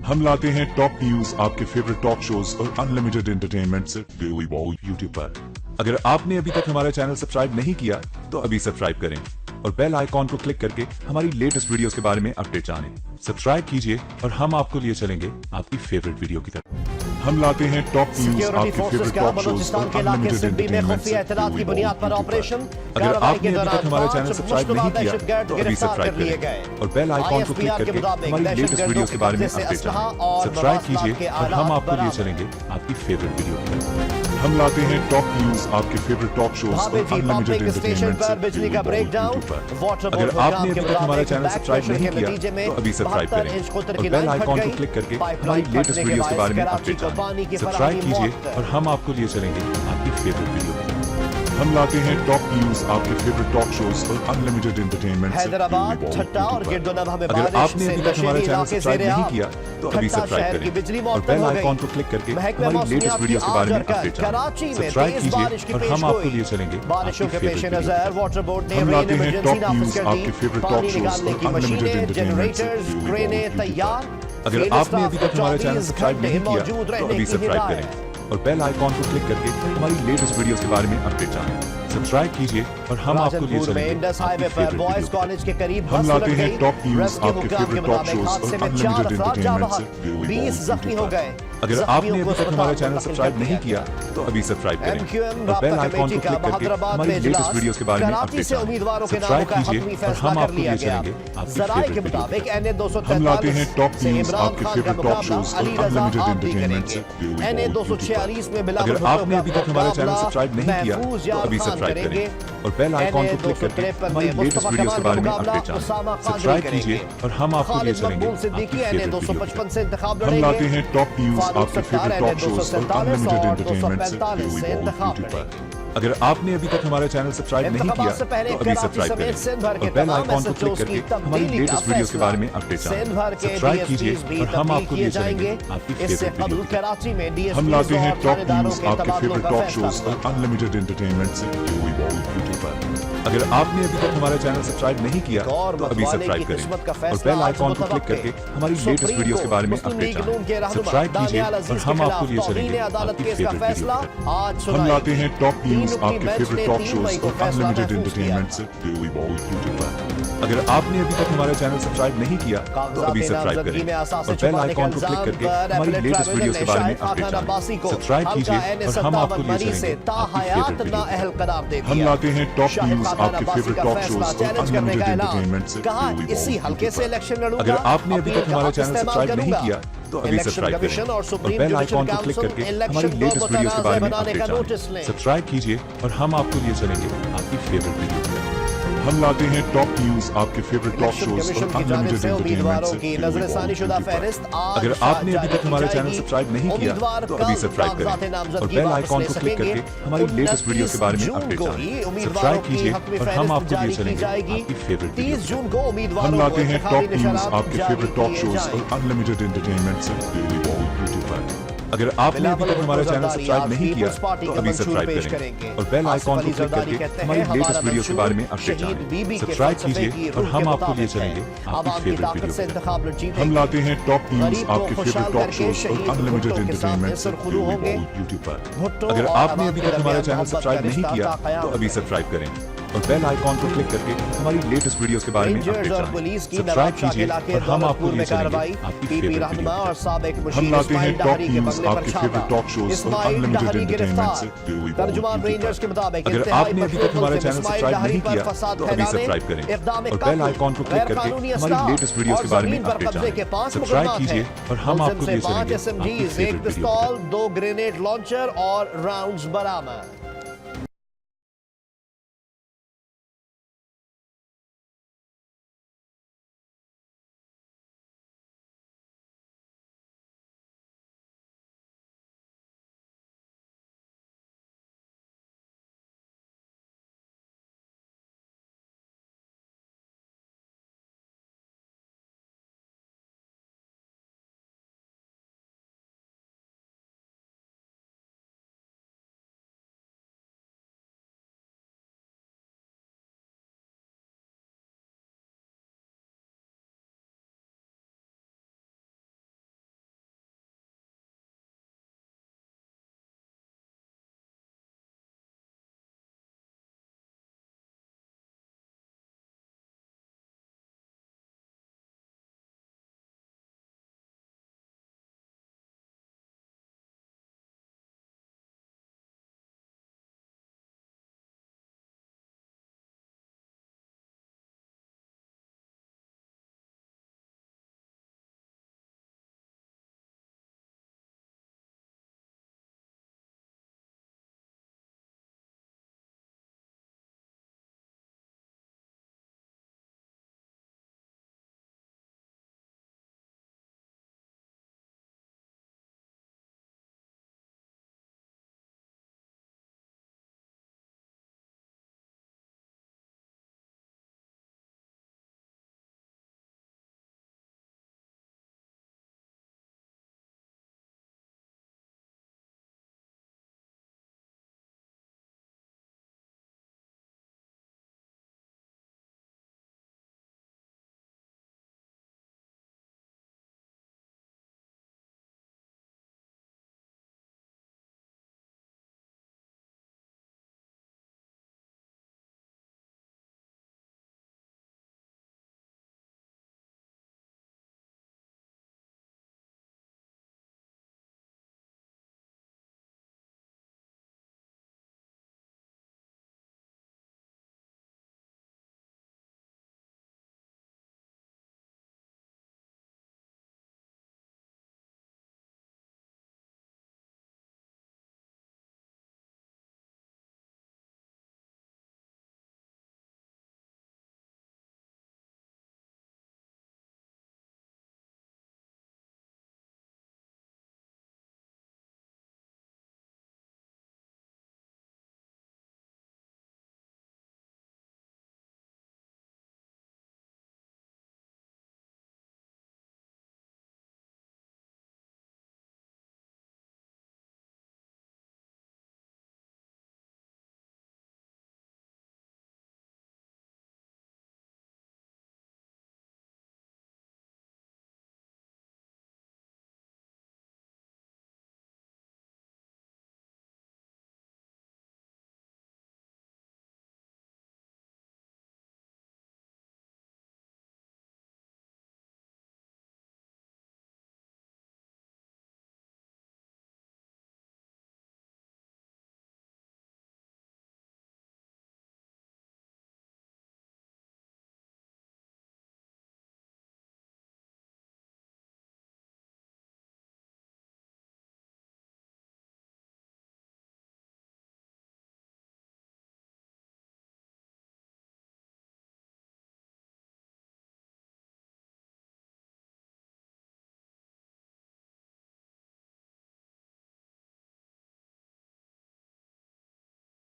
हम लाते हैं top news आपके फेवरेट टॉक शोज और अनलिमिटेड एंटरटेनमेंट से डेली वॉल यूट्यूब पर। अगर आपने अभी तक हमारा चैनल सब्सक्राइब नहीं किया तो अभी सब्सक्राइब करें और बेल आइकॉन को क्लिक करके हमारी लेटेस्ट वीडियोस के बारे में अपडेट जानें। सब्सक्राइब कीजिए और हम आपको लिए चलेंगे आपकी फेवरेट वीडियो की तरफ। हम लाते हैं टॉप न्यूज आपके फेवरेट टॉक शोज और अनलिमिटेड एंटरटेनमेंट से की बुनियाद पर ऑपरेशन। अगर आपने अभी तक हमारा चैनल सब्सक्राइब नहीं किया तो अभी सब्सक्राइब करें और बेल आइकॉन को क्लिक करके हमारी लेटेस्ट वीडियोस के बारे में अपडेट जानें। सब्सक्राइब कीजिए और हम आपको लिए चलेंगे आपकी फेवरेट वीडियो की तरफ। हम लाते हैं टॉप न्यूज आपके फेवरेट टॉक शोज और अनलिमिटेड एंटरटेनमेंट से बिजली का ब्रेकडाउन। अगर आपने अभी तक हमारा चैनल सब्सक्राइब नहीं किया तो अभी सब्सक्राइब करें और बेल आइकॉन को क्लिक करके हमारी लेटेस्ट वीडियोस के बारे में अपडेट जानें। सब्सक्राइब कीजिए और हम आपको लिए चलेंगे आपकी फेवरेट वीडियो। हम लाते हैं टॉप न्यूज आपके फेवरेट टॉक शोज और अनलिमिटेड एंटरटेनमेंट से हैदराबाद, छट्टा और गिरदोनवा में अगर बारिश आपने से अभी तक हमारा चैनल सब्सक्राइब नहीं किया तो अभी ठट्टा सब्सक्राइब शहर की बिजली करें और मुअत्तल बेल हो गई। आइकॉन को क्लिक करके महकमे हमारी मौसमियात लेटेस्ट की वीडियोस के बारे में आगरकर अपडेट कराची जानें। में सब्सक्राइब तेज बारिश की कीजिए और हम आपको लिए चलेंगे बारिशों के आपकी पेश फेवरेट नजर वीडियो। वाटर बोर्ड ने हम रेन लाते हैं इमरजेंसी टॉप नाफिज न्यूज कर आपके दी। फेवरेट पानी टॉक शोज निकालने की और अनलिमिटेड मशीनें, एंटरटेनमेंट से जनरेटर्स, क्रेनें तैयार। अगर आपने अभी तक हमारा चैनल सब्सक्राइब नहीं किया मौजूद तो रहने अभी की सब्सक्राइब हिदायत। करें और बेल आइकॉन को क्लिक करके हमारी लेटेस्ट वीडियोस के बारे में अपडेट जानें। सब्सक्राइब कीजिए और हम आपको लिए राजनपुर में चलेंगे इंडस आपकी हाईवे पर फेवरेट बॉयज वीडियो। कॉलेज के करीब हम बस लाते उलट हैं गई। टॉप न्यूज रेस्क्यू आपके हुक्काम के फेवरेट टॉक मुताबिक शोज हादसे और में 4 अनलिमिटेड अफराद जा एंटरटेनमेंट बहा, से 20 जख्मी हो गए। अगर जख्मियों आपने को अभी तक हमारा अस्पताल चैनल मुंतकिल सब्सक्राइब कर नहीं दिया किया तो अभी सब्सक्राइब करें MQM और बेल राब्ता आइकॉन कमेटी को का क्लिक करके बहादुराबाद हमारी में लेटेस्ट इजलास। वीडियोस के बारे में कराची अपडेट से जानें। उम्मीदवारों के नामों सब्सक्राइब का कीजिए हतमी और फैसला हम कर आपको लिया लिए गया। चलेंगे आपकी जराये के फेवरेट वीडियो। मुताबिक NA हम लाते हैं 243 टॉप से न्यूज इमरान आपके खान का फेवरेट टॉक मुकाबला शोज और अली रजा अनलिमिटेड आप भी एंटरटेनमेंट से करेंगे। NA 246 में बिलावल अगर भुट्टो आपने का अभी तक हमारा चैनल मुकाबला सब्सक्राइब नहीं किया महफूज तो यार अभी खान सब्सक्राइब करेंगे। करें और बेल आइकॉन को क्लिक करके हमारी लेटेस्ट वीडियोस के बारे में अपडेट जानें। सब्सक्राइब कीजिए और हम आपको लिए खालिद चलेंगे मकबूल सिद्दीकी आपकी NA फेवरेट वीडियो। 255 से इंतखाब हम लाते लड़ेंगे। हैं टॉप न्यूज फारूक आपके Sattar favourite NA talk shows और 247 अनलिमिटेड और एंटरटेनमेंट से 245 से इंतखाब यूट्यूब लड़ेंगे। पर। अगर आपने अभी तक हमारा चैनल सब्सक्राइब नहीं किया इंतखाबात से पहले तो अभी कराची सब्सक्राइब समेत सिंध भर करें के और बेल तमाम आइकॉन को क्लिक SHOs की करके हमारी तब्दीली का लेटेस्ट वीडियोस के फैसला। बारे में अपडेट सिंध भर जानें। के सब्सक्राइब कीजिए DSPs भी और हम तब्दील आपको किए लिए चलेंगे जाएंगे। आपकी इससे फेवरेट कबल वीडियो। कराची में हम DSPs लाते हैं और टॉप थानेदारों न्यूज के आपके तबादलों फेवरेट का टॉक फैसला शोज और हुआ। अनलिमिटेड एंटरटेनमेंट से यूट्यूब पर। अगर आपने अभी तक हमारा चैनल सब्सक्राइब नहीं किया गौर तो अभी मतवाले सब्सक्राइब की करें किस्मत का और फैसला बेल आज आइकॉन को क्लिक मुतवक्के। करके हमारी लेटेस्ट सुप्रीम वीडियोस के बारे में कोर्ट, अपडेट मुस्लिम लीग नून के जानें। रहनुमा सब्सक्राइब कीजिए दानियाल और अजीज के हम खिलाफ आपको लिए तौहीन चलेंगे अदालत आपकी केस का फेवरेट फैसला वीडियो। आज हम सुनाई। लाते हैं टॉप न्यूज तीन आपके बेंच फेवरेट ने टॉक 3 शोज मई को और फैसला अनलिमिटेड महफूज किया। एंटरटेनमेंट से यूट्यूब पर। अगर आपने अभी तक हमारा चैनल सब्सक्राइब नहीं किया तो अभी सब्सक्राइब नामजदगी में करें असासे और बेल छुपाने के आइकॉन को क्लिक इल्जाम करके पर हमारी एपलेट लेटेस्ट वीडियोस के ट्राइब्यूनल बारे ने में शाहिद अपडेट खान अब्बासी को जानें। सब्सक्राइब कीजिए हल्का और हम आपको लिए NA-57 चलेंगे से आपकी ताहयात फेवरेट वीडियो। नाअहल करार दे हम दिया। लाते हैं टॉप शाहिद न्यूज खान आपके अब्बासी फेवरेट का टॉक फैसला शोज और चैलेंज करने अनलिमिटेड का ऐलान। एंटरटेनमेंट से कहा इसी हल्के से इलेक्शन लड़ूंगा। अगर आपने अभी तक हमारा चैनल सब्सक्राइब नहीं किया तो अभी इलेक्शन सब्सक्राइब कमीशन करें और और सुप्रीम बेल जुडिशल आइकॉन को क्लिक काउंसिल करके हमारी इलेक्शन को लेटेस्ट वीडियोस के बारे में बनाने का अपडेट नोटिस जानें। लें। सब्सक्राइब कीजिए और हम आपको लिए चलेंगे आपकी फेवरेट वीडियो। हम लाते हैं टॉप न्यूज आपके favourite talk election shows commission और की जानिब अनलिमिटेड से एंटरटेनमेंट उम्मीदवारों से की नजरसानी शुदा फहरिस्त आज अगर आपने अभी तक हमारा चैनल जाएगी। सब्सक्राइब नहीं किया उम्मीदवार तो अभी कल सब्सक्राइब कागजात करें और नामजदगी बेल वापस आइकॉन ले को क्लिक सकेंगे। करके हमारी लेटेस्ट वीडियोस के बारे में 29 अपडेट जून को ही जानें। उम्मीदवारों सब्सक्राइब की कीजिए हतमी और हम फहरिस्त आपको लिए जारी की चलेंगे जाएगी। आपकी फेवरेट 30 वीडियो। जून को हम उम्मीदवारों को लाते हैं इंतखाबी टॉप न्यूज निशानात आपके जारी फेवरेट टॉक किए शोज जाएंगे। और अनलिमिटेड एंटरटेनमेंट से यूट्यूब पर। अगर आपने अभी तक हमारा चैनल सब्सक्राइब नहीं किया तो अभी सब्सक्राइब करें और बेल आइकॉन को क्लिक करके हमारी लेटेस्ट वीडियोस के बारे में अपडेट जानें। सब्सक्राइब कीजिए और हम आपको लिए चलेंगे आपकी फेवरेट वीडियो। हम लाते हैं टॉप न्यूज आपके फेवरेट टॉक शोज और अनलिमिटेड एंटरटेनमेंट से यूट्यूब पर। अगर आपने अभी तक हमारा चैनल सब्सक्राइब नहीं किया तो अभी सब्सक्राइब करें और बेल आइकॉन को क्लिक करके हमारी लेटेस्ट वीडियोस के बारे में अपडेट जानें। सब्सक्राइब कीजिए और हम आपको लिए चलेंगे आपकी फेवरेट वीडियो। हम लाते हैं टॉप न्यूज आपके फेवरेट टॉक शोज और अनलिमिटेड एंटरटेनमेंट से तर्जुमान रेंजर्स के मुताबिक अगर आपने अभी तक हमारा चैनल सब्सक्राइब नहीं किया तो अभी सब्सक्राइब करें और बेल आइकॉन को क्लिक करके हमारी लेटेस्ट वीडियोस के बारे में अपडेट जानें। सब्सक्राइब कीजिए और हम आपको लिए चलेंगे आपकी फेवरेट वीडियो। 2 ग्रेनेड लॉन्चर और राउंड्स बरामद।